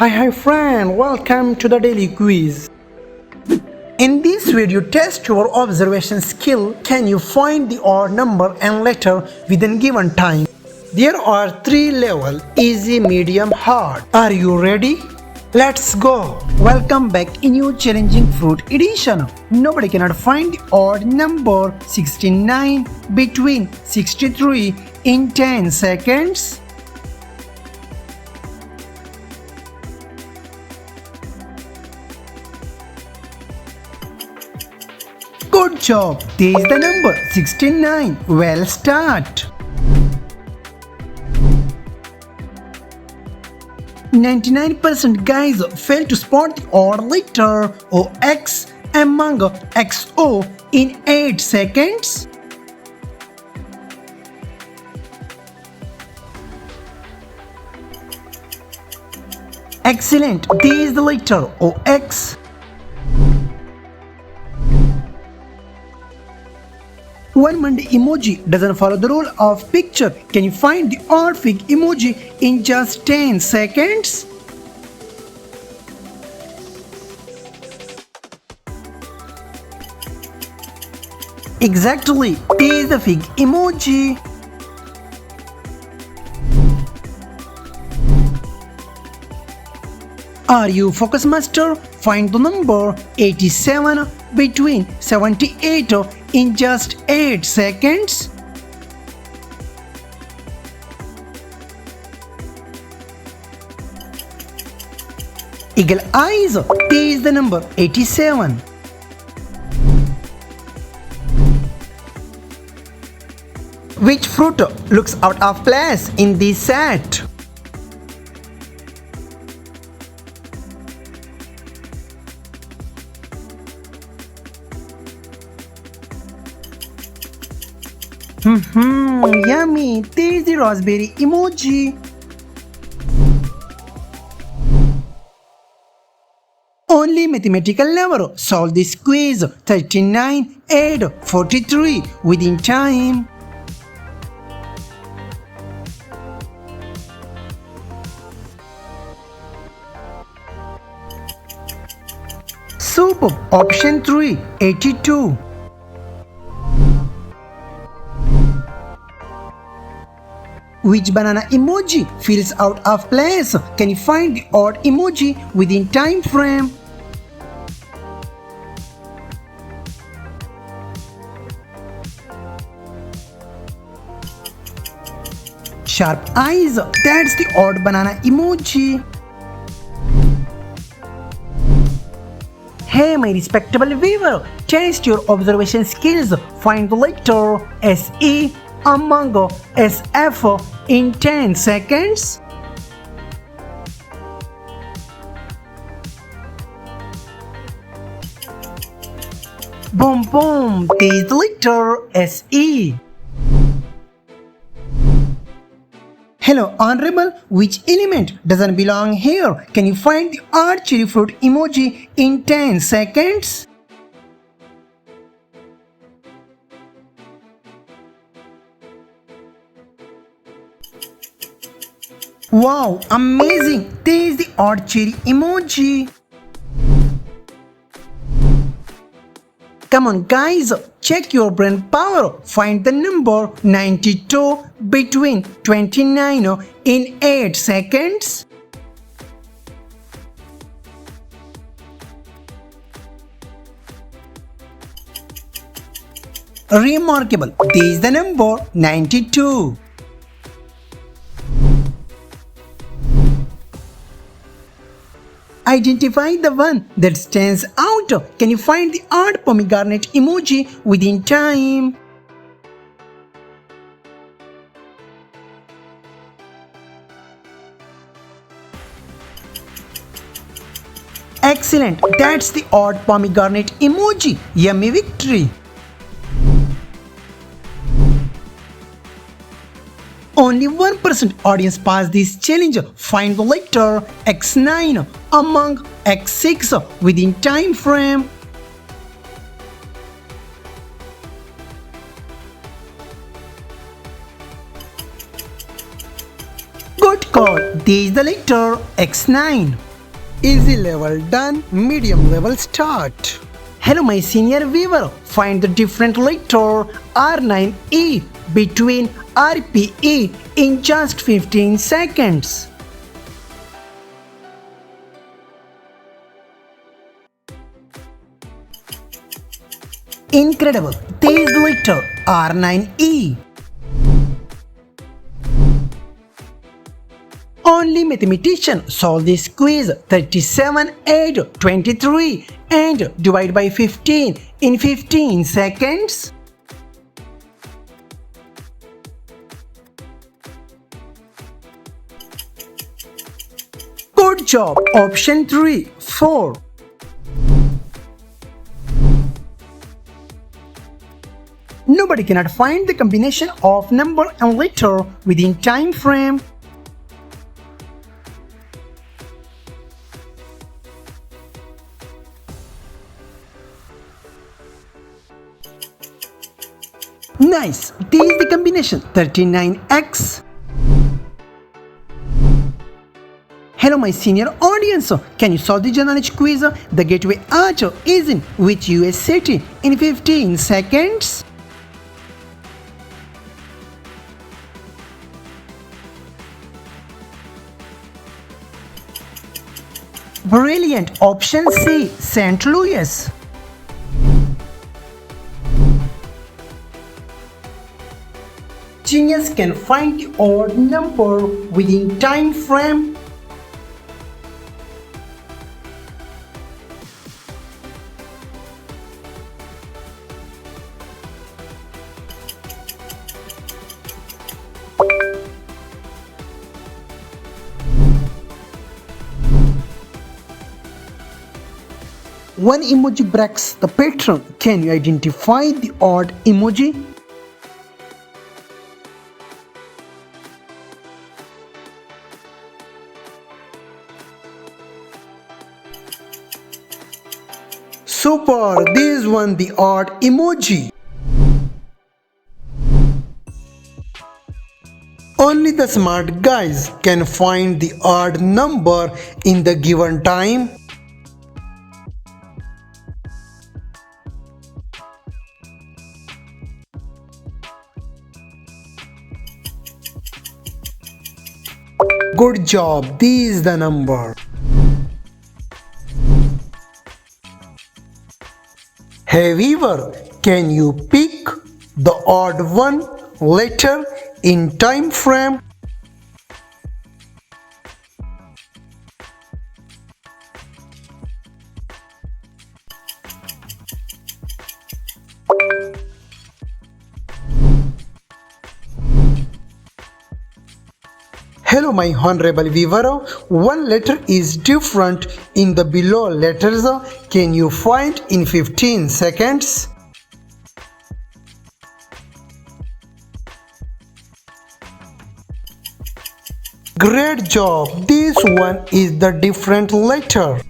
Hi friend, welcome to the daily quiz. In this video, test your observation skill. Can you find the odd number and letter within given time? There are three levels: easy, medium, hard. Are you ready? Let's go. Welcome back in new challenging fruit edition. Nobody cannot find the odd number 69 between 63 in 10 seconds. Good job. There is the number 69. Well start. 99% guys fail to spot the odd letter OX among XO in 8 seconds. Excellent. There is the letter OX. One Monday emoji doesn't follow the rule of picture. Can you find the odd fig emoji in just 10 seconds? Exactly, there is the fig emoji. Are you focus master? Find the number 87 between 78 in just 8 seconds. Eagle eyes, there is the number 87. Which fruit looks out of place in this set? Yummy! There is the raspberry emoji. Only mathematical number solve this quiz. 39 add 43 within time. Superb! Option 3, 82. Which banana emoji feels out of place? Can you find the odd emoji within time frame? Sharp eyes, that's the odd banana emoji. Hey my respectable viewer, test your observation skills. Find the letter SE among SF in 10 seconds. Boom boom, there is the letter SE. Hello honorable, which element doesn't belong here? Can you find the odd cherry fruit emoji in 10 seconds? Wow, amazing! There is the odd cherry emoji. Come on guys, check your brain power. Find the number 92 between 29 in 8 seconds. Remarkable. There is the number 92. Identify the one that stands out. Can you find the odd pomegranate emoji within time? Excellent, that's the odd pomegranate emoji. Yummy victory. Only 1% audience passed this challenge. Find the letter X9 among X6 within time frame. Good call. There is the letter X9. Easy level done, medium level start. Hello my senior viewer, find the different letter R9E between RPE in just 15 seconds. Incredible, this letter R9E. Only mathematician solve this quiz. 37, 8, 23 and divide by 15 in 15 seconds. Good job. Option 3, 4. Nobody cannot find the combination of number and letter within time frame. Nice! This is the combination 39x. Hello my senior audience, can you solve the general knowledge quiz? The gateway arch is in which US city in 15 seconds? Brilliant! Option C, St. Louis. Genius can find the odd number within time frame. One emoji breaks the pattern. Can you identify the odd emoji? Super! This one the odd emoji. Only the smart guys can find the odd number in the given time. Good job, this is the number. Hey viewer, can you pick the odd one letter in time frame? Hello my honorable viewer, one letter is different in the below letters. Can you find in 15 seconds? Great job, this one is the different letter.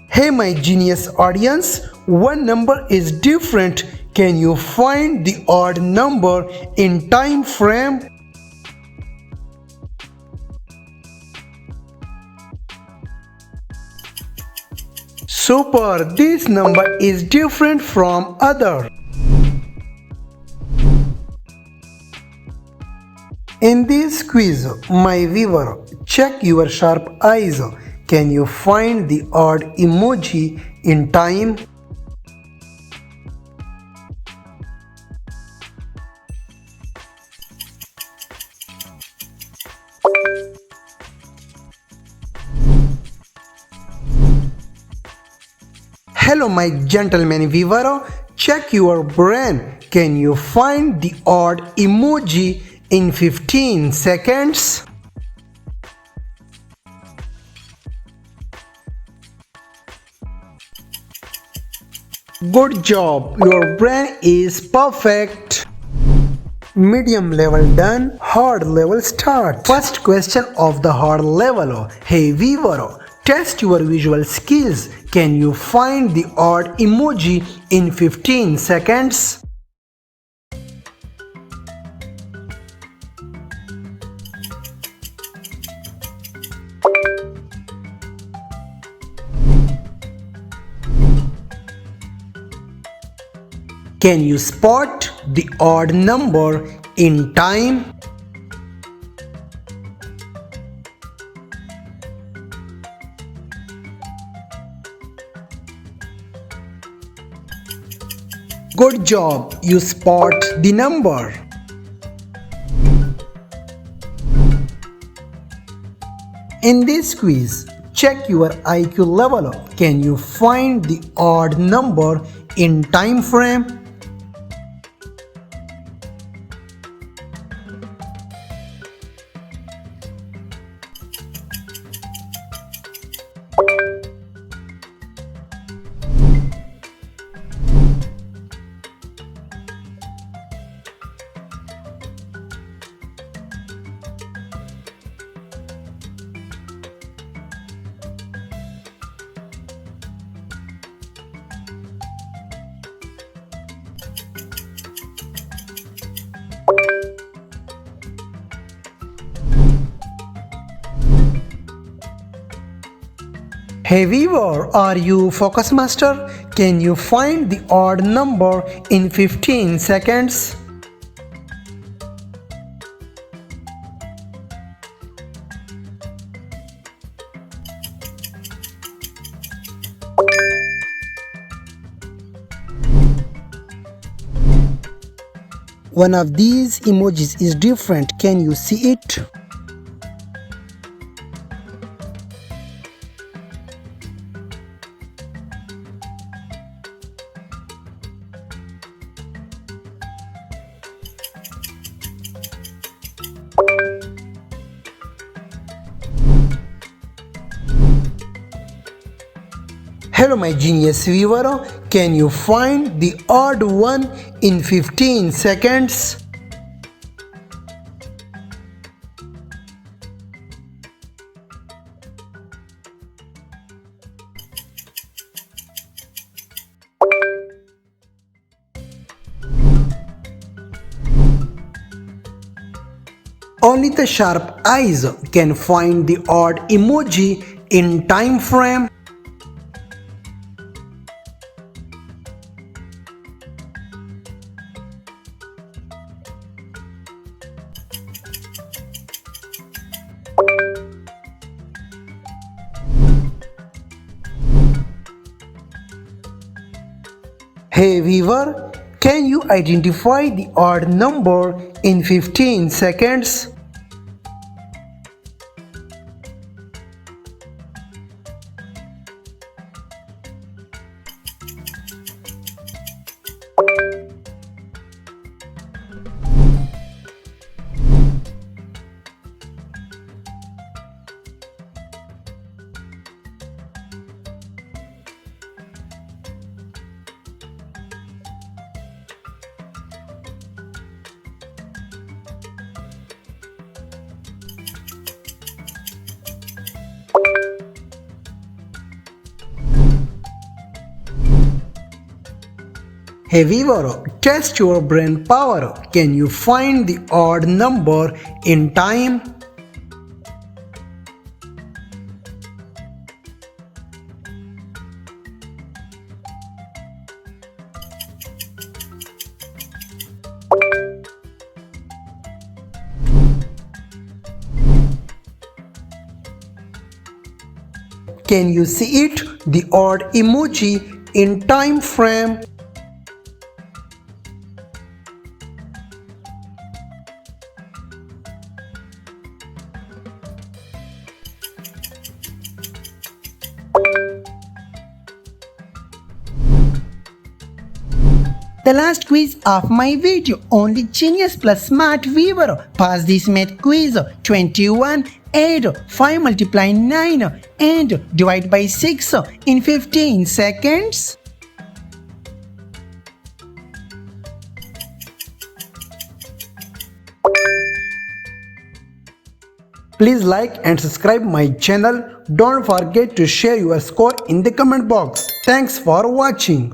Hey my genius audience, one number is different. Can you find the odd number in time frame? Super! This number is different from other. In this quiz, my viewer, check your sharp eyes. Can you find the odd emoji in time? Hello my gentleman viewer, check your brain. Can you find the odd emoji in 15 seconds? Good job, your brain is perfect. Medium level done, hard level start. First question of the hard level. Hey viewer, test your visual skills. Can you find the odd emoji in 15 seconds? Can you spot the odd number in time? Good job, you spot the number. In this quiz, check your IQ level. Can you find the odd number in time frame? Hey viewer, are you focus master? Can you find the odd number in 15 seconds? One of these emojis is different. Can you see it? Hello my genius viewer, can you find the odd one in 15 seconds? Only the sharp eyes can find the odd emoji in time frame. Hey viewer, can you identify the odd number in 15 seconds? Hey viewer, test your brain power. Can you find the odd number in time? Can you see it? The odd emoji in time frame. The last quiz of my video, only genius plus smart viewer pass this math quiz. 21 add 5 multiply 9 and divide by 6 in 15 seconds. Please like and subscribe my channel. Don't forget to share your score in the comment box. Thanks for watching.